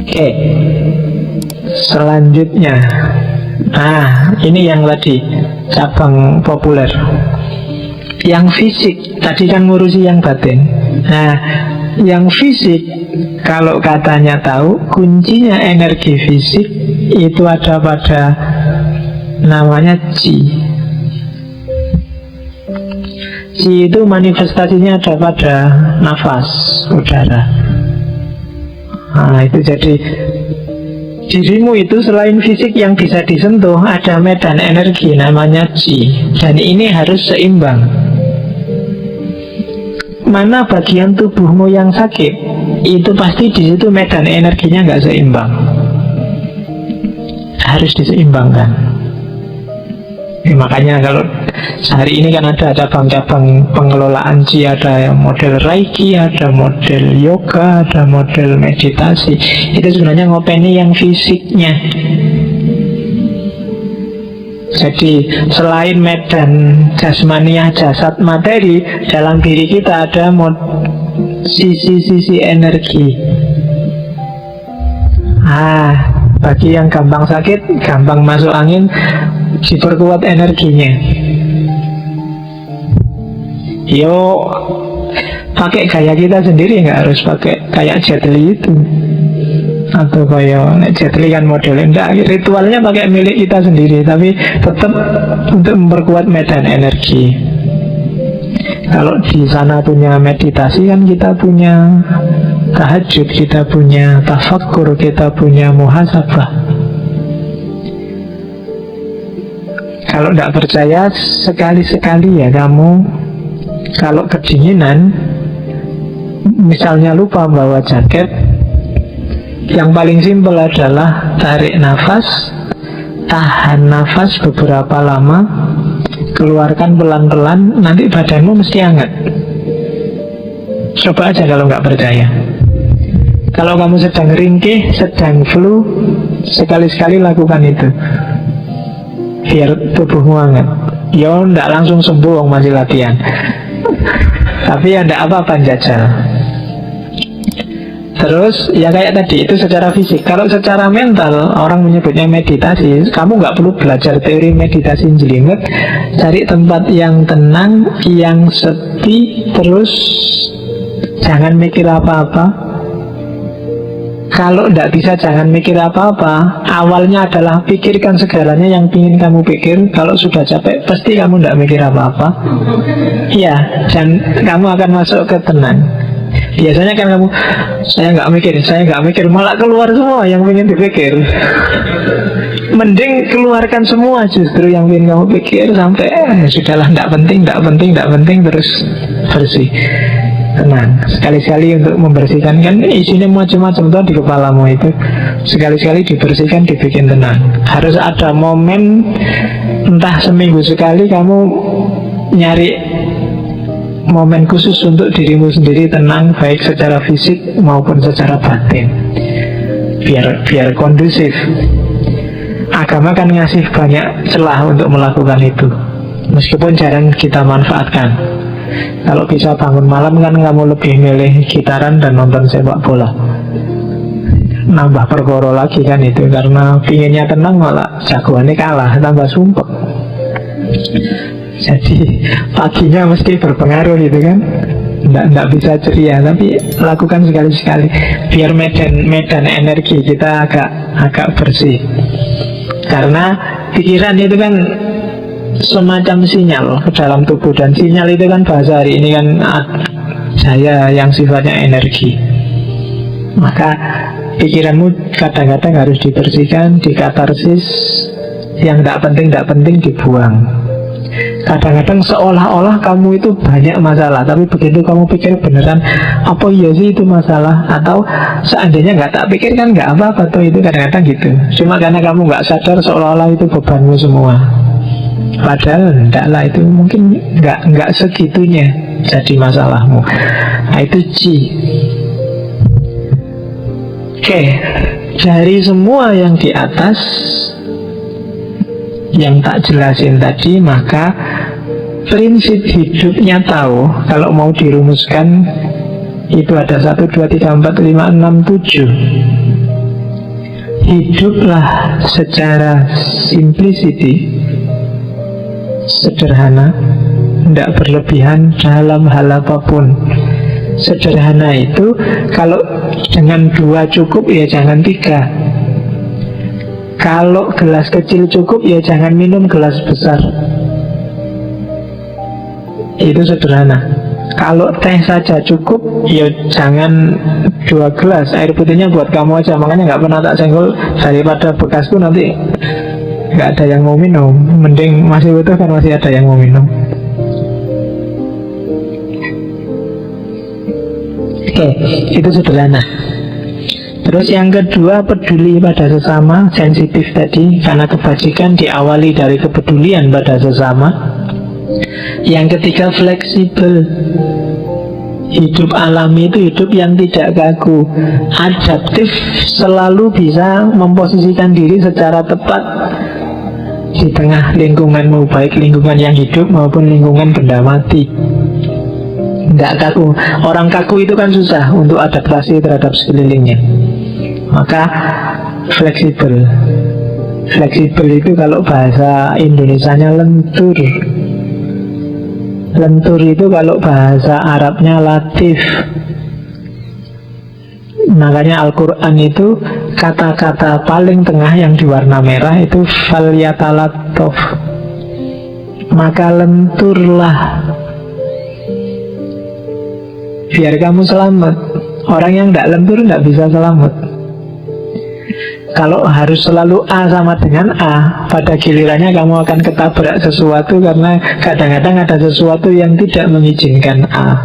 Oke, selanjutnya, ini yang tadi cabang populer. Yang fisik, tadi kan ngurusi yang batin. Nah, yang fisik, kalau katanya tahu, kuncinya energi fisik itu ada pada namanya Qi. Qi itu manifestasinya ada pada nafas, udara. Nah, itu jadi dirimu itu selain fisik yang bisa disentuh, ada medan energi namanya Qi. Dan ini harus seimbang. Mana bagian tubuhmu yang sakit, itu pasti di situ medan energinya nggak seimbang. Harus diseimbangkan. Makanya kalau hari ini kan ada cabang-cabang pengelolaan Qi, ada model Reiki, ada model yoga, ada model meditasi. Itu sebenarnya ngopeni yang fisiknya. Jadi selain medan jasmaniah, jasad materi, dalam diri kita ada sisi-sisi energi. Bagi yang gampang sakit, gampang masuk angin, diperkuat energinya. Yo, pakai gaya kita sendiri, nggak harus pakai kayak Jet Li itu. Atau kayak Jet Li kan modelnya enggak, ritualnya pakai milik kita sendiri, tapi tetap untuk memperkuat medan energi. Kalau di sana punya meditasi kan kita punya tahajud, kita punya tafakkur, kita punya muhasabah. Kalau tidak percaya, sekali-sekali ya kamu, kalau kedinginan, misalnya lupa bawa jaket, yang paling simpel adalah tarik nafas, tahan nafas beberapa lama, keluarkan pelan-pelan, nanti badanmu mesti hangat. Coba aja kalau nggak percaya. Kalau kamu sedang ringkih, sedang flu, sekali-sekali lakukan itu, biar tubuhmu hangat. Ya nggak langsung sembuh, masih latihan. Tapi ya nggak apa-apa, jajal. Terus ya kayak tadi, itu secara fisik. Kalau secara mental, orang menyebutnya meditasi. Kamu nggak perlu belajar teori meditasi jelimet. Cari tempat yang tenang, yang sepi, terus jangan mikir apa-apa. Kalau tidak bisa jangan mikir apa-apa. Awalnya adalah pikirkan segalanya yang ingin kamu pikir. Kalau sudah capek, pasti kamu tidak mikir apa-apa. Iya, dan kamu akan masuk ke tenang. Biasanya kan kamu, saya nggak mikir, malah keluar semua yang ingin dipikir. Mending keluarkan semua justru yang ingin kamu pikir, sampai sudahlah, tidak penting, terus bersih. Tenang, sekali-sekali untuk membersihkan, kan isinya macam-macam tuh di kepalamu itu. Sekali-sekali dibersihkan, dibikin tenang. Harus ada momen, entah seminggu sekali kamu nyari momen khusus untuk dirimu sendiri tenang, baik secara fisik maupun secara batin, biar kondusif. Agama kan ngasih banyak celah untuk melakukan itu, meskipun jarang kita manfaatkan. Kalau bisa bangun malam kan kamu lebih milih gitaran dan nonton sepak bola. Nambah perkara lagi kan itu, karena pinginnya tenang malah jagoannya kalah, tambah sumpek. Jadi paginya mesti berpengaruh gitu kan. Nggak bisa ceria, tapi lakukan sekali-sekali biar medan energi kita agak bersih. Karena pikiran itu kan semacam sinyal ke dalam tubuh, dan sinyal itu kan bahasa hari ini kan cahaya yang sifatnya energi. Maka pikiranmu kadang-kadang harus dibersihkan, dikatarsis. Yang tidak penting dibuang. Kadang-kadang seolah-olah kamu itu banyak masalah, tapi begitu kamu pikir beneran, apa iya sih itu masalah? Atau seandainya nggak tak pikir kan nggak apa-apa tuh, itu kadang-kadang gitu. Cuma karena kamu nggak sadar, seolah-olah itu bebanmu semua. Padahal enggak lah, itu mungkin nggak segitunya jadi masalahmu. Nah itu Qi. Oke, dari semua yang di atas yang tak jelasin tadi, maka prinsip hidupnya tahu, kalau mau dirumuskan Itu ada 1, 2, 3, 4, 5, 6, 7. Hiduplah secara simplicity, sederhana, tidak berlebihan dalam hal apapun. Sederhana itu kalau dengan 2 cukup, ya jangan 3. Kalau gelas kecil cukup, ya jangan minum gelas besar. Itu sederhana. Kalau teh saja cukup, ya jangan 2 gelas. Air putihnya buat kamu aja. Makanya nggak pernah tak senggol. Daripada bekasku nanti nggak ada yang mau minum. Mending masih butuh kan masih ada yang mau minum. Oke, itu sederhana. Terus yang kedua, peduli pada sesama, sensitif tadi. Karena kebajikan diawali dari kepedulian pada sesama. Yang ketiga, fleksibel. Hidup alami itu hidup yang tidak kaku, adaptif, selalu bisa memposisikan diri secara tepat di tengah lingkunganmu, baik lingkungan yang hidup maupun lingkungan benda mati. Nggak kaku. Orang kaku itu kan susah untuk adaptasi terhadap sekelilingnya. Maka fleksibel. Fleksibel itu kalau bahasa Indonesianya lentur. Lentur itu kalau bahasa Arabnya latif. Makanya Al-Quran itu kata-kata paling tengah yang diwarna merah itu falyatalattof. Maka lenturlah, biar kamu selamat. Orang yang tidak lentur tidak bisa selamat. Kalau harus selalu A sama dengan A, pada gilirannya kamu akan ketabrak sesuatu. Karena kadang-kadang ada sesuatu yang tidak mengizinkan A.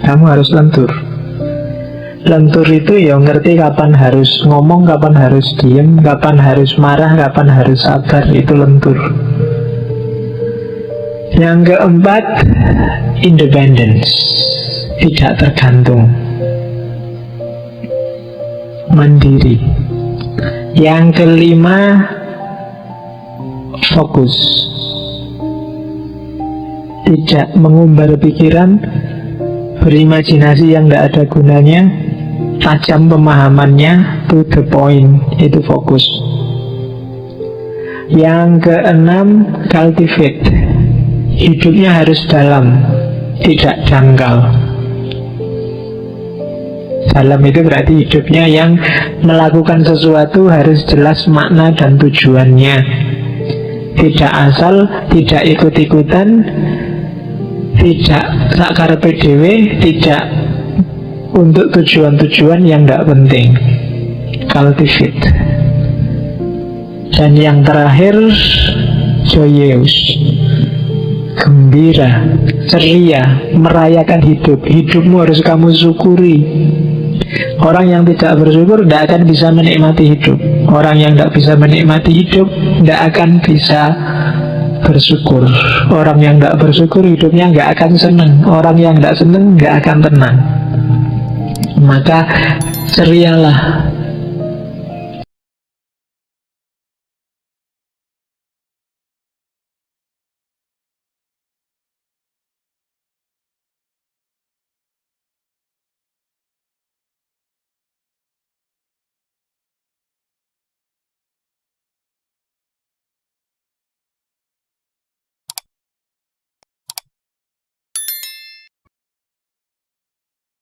Kamu harus lentur. Lentur itu ya ngerti kapan harus ngomong, kapan harus diem, kapan harus marah, kapan harus sabar. Itu lentur. Yang keempat, independence. Tidak tergantung, mandiri. Yang kelima, fokus. Tidak mengumbar pikiran, berimajinasi yang tidak ada gunanya, tajam pemahamannya, to the point. Itu fokus. Yang keenam, cultivate. Hidupnya harus dalam, tidak dangkal. Dalam itu berarti hidupnya yang melakukan sesuatu harus jelas makna dan tujuannya. Tidak asal, tidak ikut-ikutan, tidak sakarepe dhewe, tidak untuk tujuan-tujuan yang tidak penting. Cultivate. Dan yang terakhir, joyous. Gembira, ceria, merayakan hidup. Hidupmu harus kamu syukuri. Orang yang tidak bersyukur tidak akan bisa menikmati hidup. Orang yang tidak bisa menikmati hidup tidak akan bisa bersyukur. Orang yang tidak bersyukur hidupnya nggak akan senang. Orang yang tidak senang nggak akan tenang. Maka cerialah,